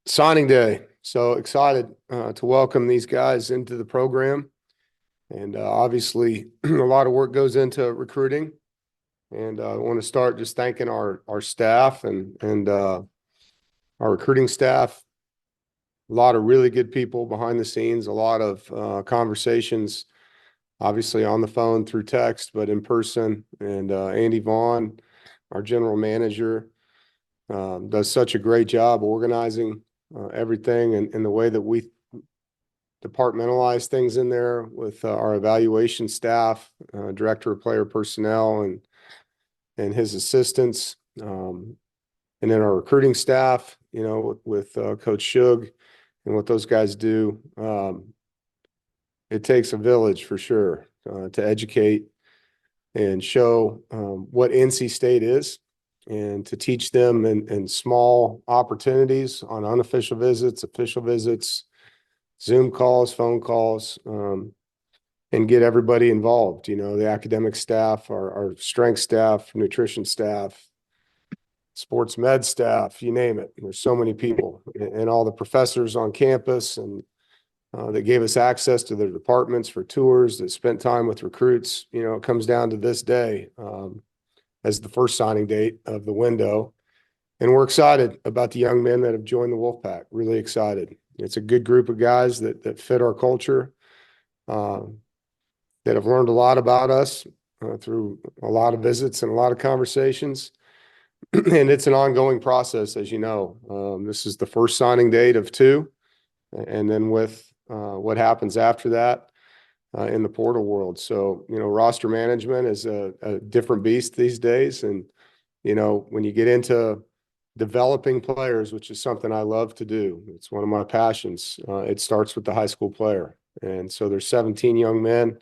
Signing day. So excited to welcome these guys into the program. And obviously, a lot of work goes into recruiting. And I want to start just thanking our staff and our recruiting staff. A lot of really good people behind the scenes, a lot of conversations, obviously on the phone, through text, but in person. And Andy Vaughn, our general manager, does such a great job organizing everything and the way that we departmentalize things in there with our evaluation staff, director of player personnel, and his assistants, and then our recruiting staff. With Coach Shug and what those guys do. It takes a village for sure to educate and show what NC State is, and to teach them in small opportunities on unofficial visits, official visits, Zoom calls, phone calls, and get everybody involved. The academic staff, our strength staff, nutrition staff, sports med staff, you name it. There's so many people, and all the professors on campus and that gave us access to their departments for tours, that spent time with recruits. It comes down to this day as the first signing date of the window. And we're excited about the young men that have joined the Wolfpack, really excited. It's a good group of guys that fit our culture, that have learned a lot about us through a lot of visits and a lot of conversations. And it's an ongoing process, as you know. This is the first signing date of two. And then with what happens after that in the portal world. So, roster management is a different beast these days. And, when you get into developing players, which is something I love to do, it's one of my passions. It starts with the high school player. And so there's 17 young men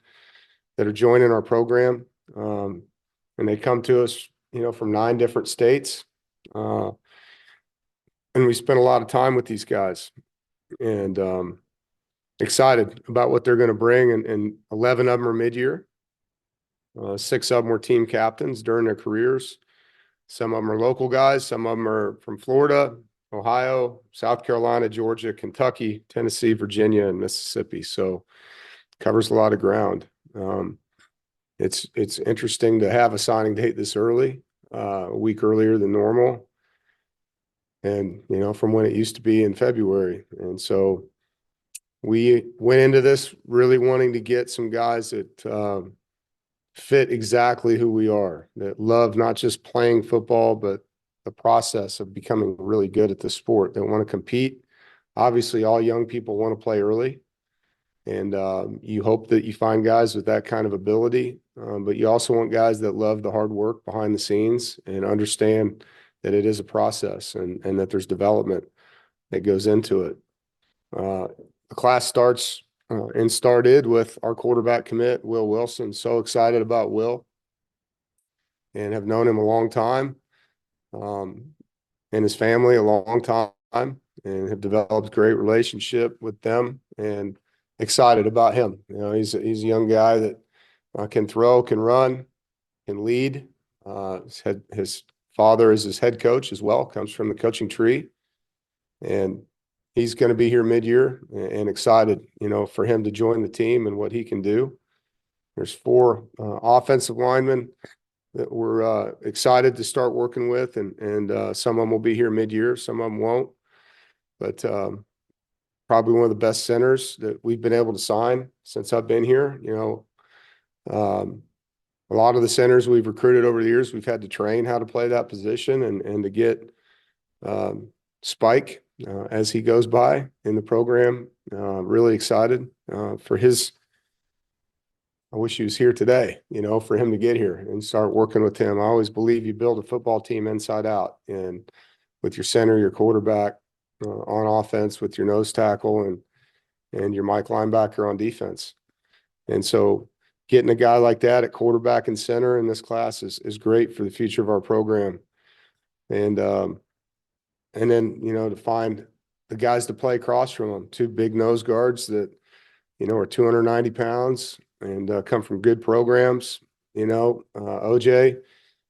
that are joining our program. And they come to us, from 9 different states. And we spend a lot of time with these guys. And excited about what they're going to bring. And 11 of them are mid-year. 6 of them were team captains during their careers. Some of them are local guys. Some of them are from Florida, Ohio, South Carolina, Georgia, Kentucky, Tennessee, Virginia, and Mississippi. So covers a lot of ground. It's interesting to have a signing date this early, a week earlier than normal. And, from when it used to be in February. And so we went into this really wanting to get some guys that fit exactly who we are, that love not just playing football, but the process of becoming really good at the sport, that want to compete. Obviously, all young people want to play early. And you hope that you find guys with that kind of ability. But you also want guys that love the hard work behind the scenes and understand that it is a process and that there's development that goes into it. The class starts and started with our quarterback commit, Will Wilson. So excited about Will, and have known him a long time, and his family a long time, and have developed a great relationship with them, and excited about him. He's a young guy that can throw, can run, can lead. His father is his head coach as well, comes from the coaching tree. And he's going to be here mid-year, and excited, for him to join the team and what he can do. There's 4 offensive linemen that we're excited to start working with, and some of them will be here mid-year, some of them won't. But probably one of the best centers that we've been able to sign since I've been here. A lot of the centers we've recruited over the years, we've had to train how to play that position, and to get Spike as he goes by in the program. Really excited for his. I wish he was here today, for him to get here and start working with him. I always believe you build a football team inside out, and with your center, your quarterback on offense, with your nose tackle, and your Mike linebacker on defense. And so getting a guy like that at quarterback and center in this class is great for the future of our program. And then, to find the guys to play across from them, 2 big nose guards that, are 290 pounds and come from good programs. OJ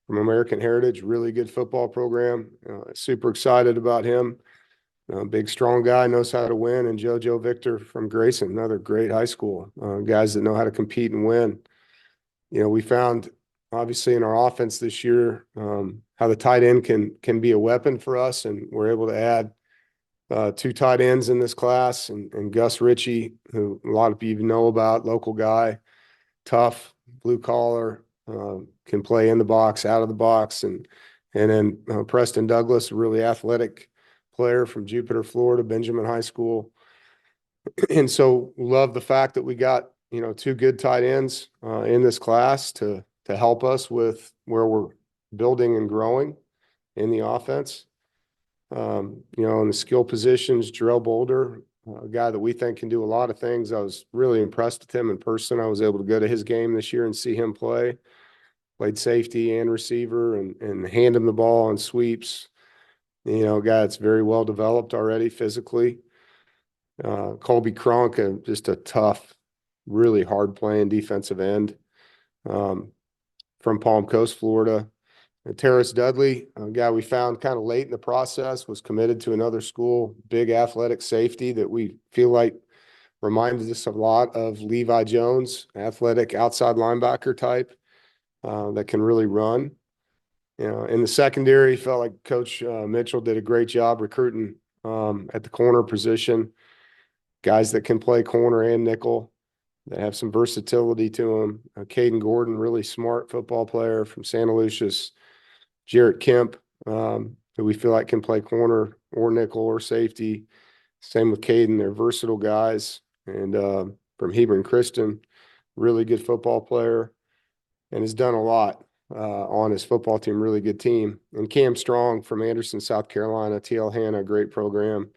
from American Heritage, really good football program. Super excited about him. big, strong guy, knows how to win, and JoJo Victor from Grayson, another great high school. Guys that know how to compete and win. We found obviously in our offense this year how the tight end can be a weapon for us, and we're able to add two tight ends in this class, and Gus Ritchie, who a lot of people know about, local guy, tough, blue collar, can play in the box, out of the box, and then Preston Douglas, a really athletic player from Jupiter, Florida, Benjamin High School. And so love the fact that we got, two good tight ends in this class to help us with where we're building and growing in the offense. In the skill positions, Jarrell Boulder, a guy that we think can do a lot of things. I was really impressed with him in person. I was able to go to his game this year and see him play. Played safety and receiver and hand him the ball on sweeps. A guy that's very well developed already physically. Colby Cronk, just a tough, really hard playing defensive end from Palm Coast, Florida. And Terrace Dudley, a guy we found kind of late in the process, was committed to another school, big athletic safety that we feel like reminded us a lot of Levi Jones, athletic outside linebacker type that can really run. In the secondary, felt like Coach Mitchell did a great job recruiting at the corner position, guys that can play corner and nickel, that have some versatility to them. Caden Gordon, really smart football player from Santa Lucius. Jarrett Kemp, who we feel like can play corner or nickel or safety. Same with Caden. They're versatile guys. And from Hebron Christian, really good football player and has done a lot on his football team, really good team. And Cam Strong from Anderson, South Carolina, TL Hanna, great program.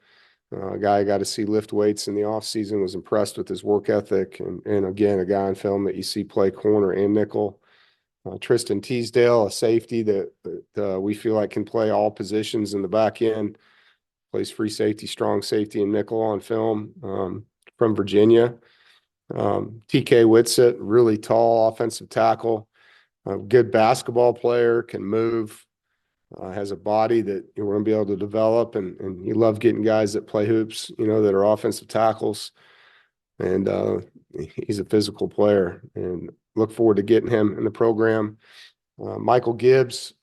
A guy I got to see lift weights in the offseason, was impressed with his work ethic. And again, a guy on film that you see play corner and nickel. Tristan Teasdale, a safety that we feel like can play all positions in the back end, plays free safety, strong safety, and nickel on film from Virginia. TK Whitsett, really tall offensive tackle, a good basketball player, can move, has a body that you're going to be able to develop, and you love getting guys that play hoops, that are offensive tackles. And he's a physical player, and look forward to getting him in the program. Michael Gibbs,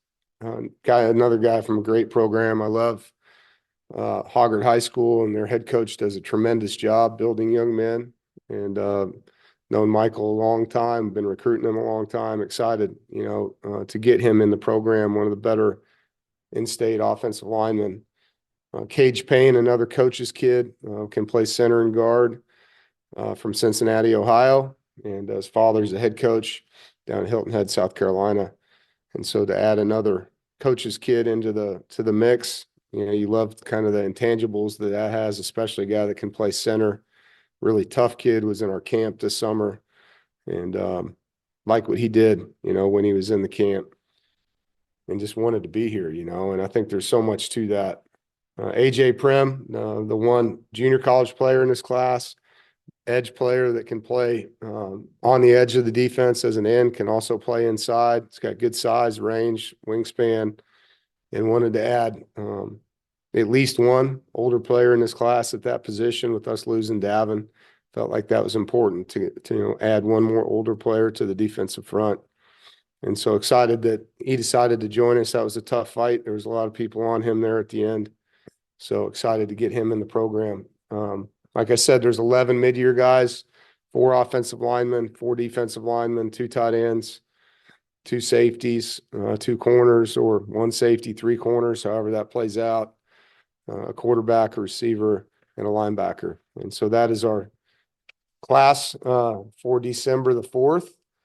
another guy from a great program. I love Hoggard High School, and their head coach does a tremendous job building young men. And known Michael a long time, been recruiting him a long time. Excited, to get him in the program. One of the better in-state offensive linemen. Cage Payne, another coach's kid, can play center and guard. From Cincinnati, Ohio, and his father's the head coach down at Hilton Head, South Carolina. And so to add another coach's kid into the mix, you love kind of the intangibles that has, especially a guy that can play center. Really tough kid, was in our camp this summer, and like what he did, when he was in the camp, and just wanted to be here, and I think there's so much to that. AJ Prim, the one junior college player in this class, edge player that can play on the edge of the defense as an end, can also play inside. It's got good size, range, wingspan, and wanted to add at least one older player in this class at that position. With us losing Davin, felt like that was important to add one more older player to the defensive front. And so excited that he decided to join us. That was a tough fight. There was a lot of people on him there at the end. So excited to get him in the program. Like I said, there's 11 mid-year guys, 4 offensive linemen, 4 defensive linemen, 2 tight ends, 2 safeties, 2 corners, or 1 safety, 3 corners, however that plays out, a quarterback, a receiver, and a linebacker. And so that is our class for December the 4th.